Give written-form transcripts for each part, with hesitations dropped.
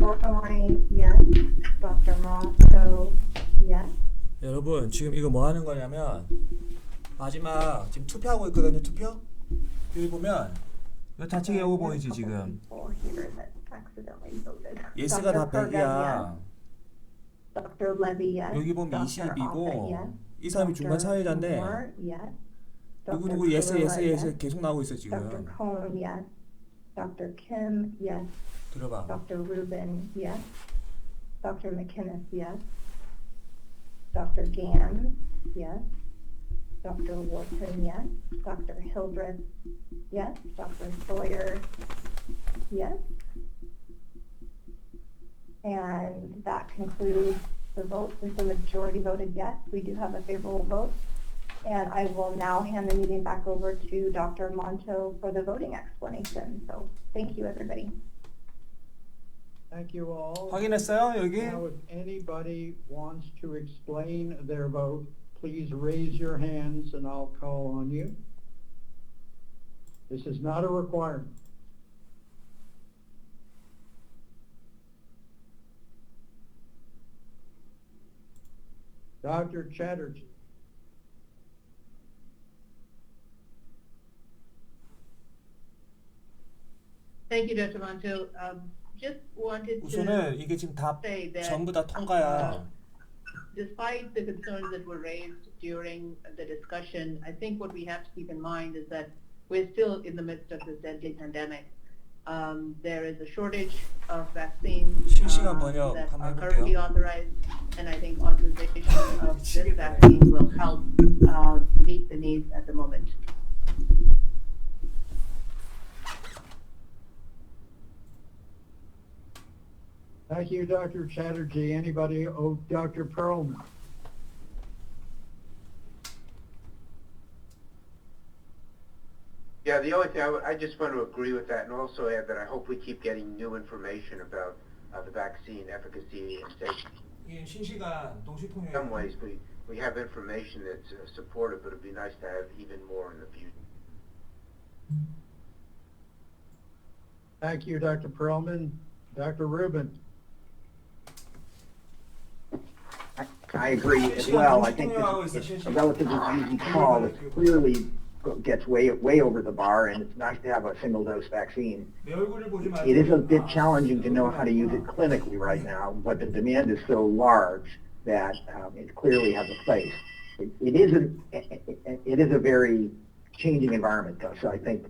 Portnoy, yes. Dr. Mosso, yes. 여러분 지금 이거 뭐 하는 거냐면 마지막 지금 투표하고 있거든요. 투표? 여기 보면 이 좌측에 요거 보이지 지금 예스가 다 100이야. Dr. Levy, yes. 여기 보면 Dr. 20이고 Offit, yes. 이 사람이 중간 사회자인데 Moore, yes. 누구 예스 예스 예스 계속 나오고 있어 Dr. 지금. Cohn, yes. Dr. Kim, yes. 들어봐. Dr. Rubin, yes. Dr. McInnes, yes. Dr. Gans, yes. Dr. Wharton, yes. Dr. Hildreth, yes. Dr. Sawyer, yes. And that concludes the vote. Since the majority voted yes, we do have a favorable vote. And I will now hand the meeting back over to Dr. Monto for the voting explanation. So thank you, everybody. Thank you all. 확인했어요 여기? Now, if anybody wants to explain their vote, please raise your hands and I'll call on you. This is not a requirement. Dr. Chatterjee. Thank you, Dr. Monto. Just wanted to 우선은 이게 지금 다 say that 전부 다 통과야. despite the concerns that were raised during the discussion, I think what we have to keep in mind is that we're still in the midst of this deadly pandemic. There is a shortage of vaccines 실시간 번역 that 한번 are 해볼게요. currently authorized, and I think authorization of this vaccine will help meet the needs at the moment. Thank you, Dr. Chatterjee. Anybody? Oh, Dr. Perlman. Yeah, the only thing I just want to agree with that and also add that I hope we keep getting new information about the vaccine efficacy and safety. 이게 실시간 동시 In some ways, we have information that's supportive, but it'd be nice to have even more in the future. Thank you, Dr. Perlman. Dr. Rubin. I agree as well. I think it's a relatively easy call. It clearly gets way over the bar, and it's nice to have a single-dose vaccine. It is a bit challenging to know how to use it clinically right now, but the demand is so large that it clearly has a place. It is a very changing environment, though, so I think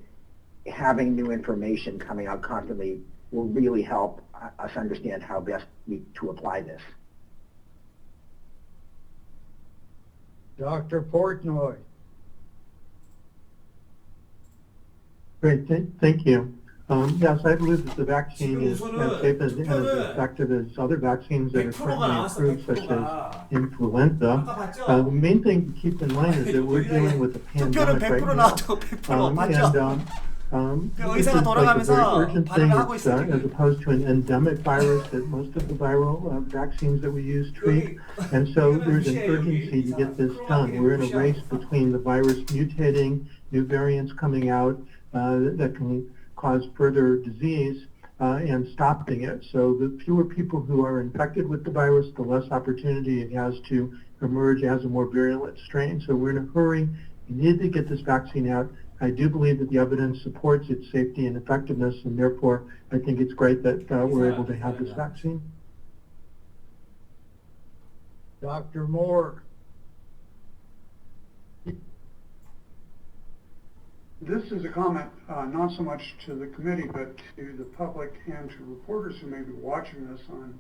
having new information coming out constantly will really help us understand how best to apply this. Dr. Portnoy. Great, thank you. Yes, I believe that the vaccine is as safe and as effective as other vaccines that are currently approved, such as influenza. The main thing to keep in mind is that we're dealing with a pandemic right now. This is like a very urgent thing as opposed to an endemic virus that most of the viral vaccines that we use treat. And so there's an urgency to get this done. We're in a race between the virus mutating, new variants coming out that can cause further disease and stopping it. So the fewer people who are infected with the virus, the less opportunity it has to emerge as a more virulent strain. So we're in a hurry. We need to get this vaccine out. I do believe that the evidence supports its safety and effectiveness, and therefore I think it's great that we're able to have this vaccine. Dr. Moore. This is a comment not so much to the committee, but to the public and to reporters who may be watching this on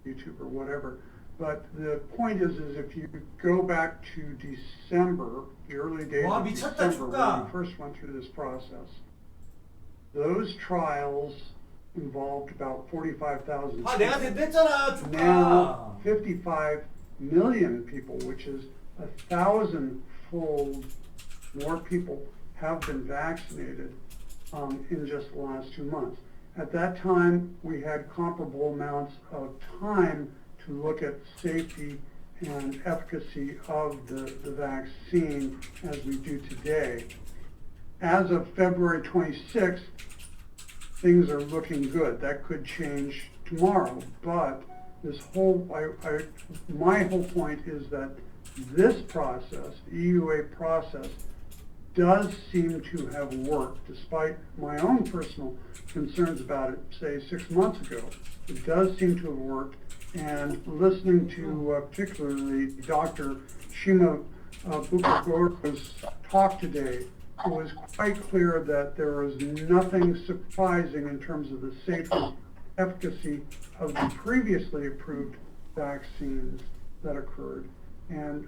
YouTube or whatever. But the point is if you go back to December, the early days of December, when we first went through this process, those trials involved about 45,000 people. Now, 55 million people, which is 1,000-fold more people have been vaccinated in just the last 2 months. At that time, we had comparable amounts of time to look at safety and efficacy of the vaccine as we do today. As of February 26th, things are looking good. That could change tomorrow, but my whole point is that this process, the EUA process, does seem to have worked, despite my own personal concerns about it, say 6 months ago. It does seem to have worked, and listening to particularly Dr. Shima Bukagoro's talk today, it was quite clear that there was nothing surprising in terms of the safety, efficacy of the previously approved vaccines that occurred, and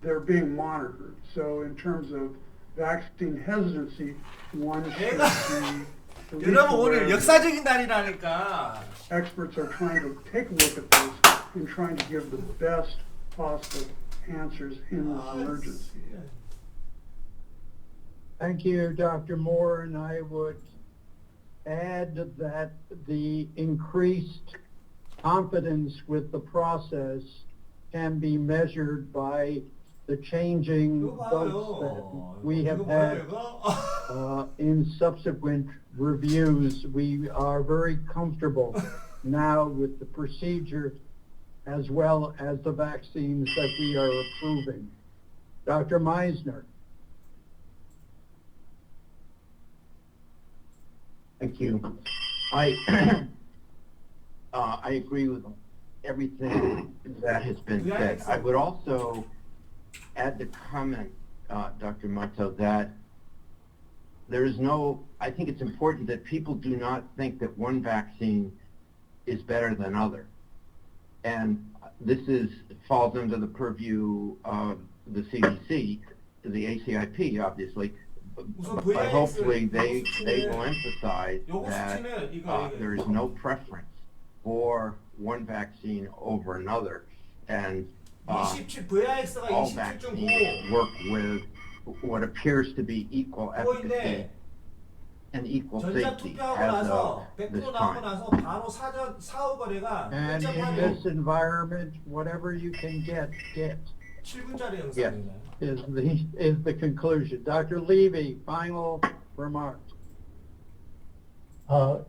they're being monitored. So in terms of vaccine hesitancy, one should be 여러분 오늘 역사적인 날이라니까. experts are trying to take a look at this and trying to give the best possible answers in this emergency. Thank you, Dr. Moore, and I would add that the increased confidence with the process can be measured by the changing votes that we have had in subsequent reviews. We are very comfortable now with the procedure as well as the vaccines that we are approving. Dr. Meisner. Thank you. I agree with everything that has been said. I would also add the comment, Dr. Mato, that there is I think it's important that people do not think that one vaccine is better than other. And this falls under the purview of the CDC, the ACIP, obviously. But hopefully they will emphasize that there is no preference for one vaccine over another, and all vaccines work with what appears to be equal efficacy and equal safety as of this time. And in this environment, whatever you can get. Yes. Is the conclusion. Dr. Levy, final remarks.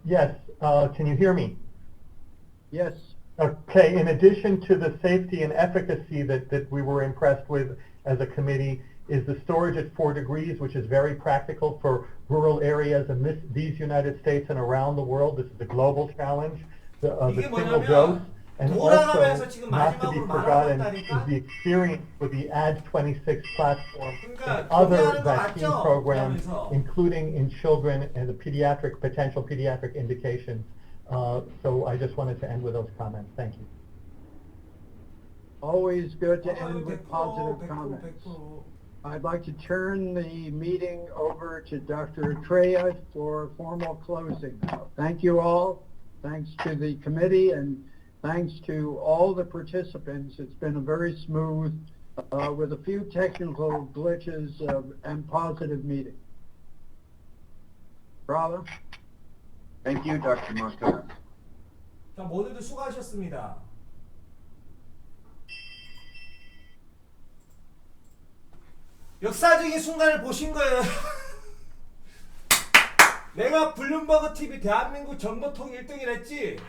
Yes, can you hear me? Yes. Okay, in addition to the safety and efficacy that we were impressed with as a committee, is the storage at 4 degrees, which is very practical for rural areas in these United States and around the world. This is a global challenge, the single dose. And also, not to be forgotten, is the experience with the AD26 platform and other vaccine programs, including in children and the potential pediatric indications. So I just wanted to end with those comments. Thank you. Always good to end with positive comments. I'd like to turn the meeting over to Dr. Atreya for formal closing. Thank you all. Thanks to the committee and thanks to all the participants. It's been a very smooth, with a few technical glitches and positive meeting. Bravo. Thank you, Dr. Mato. 자, 모두들 수고하셨습니다. 역사적인 순간을 보신 거예요. 내가 블룸버그 TV 대한민국 정보통 1등이랬지?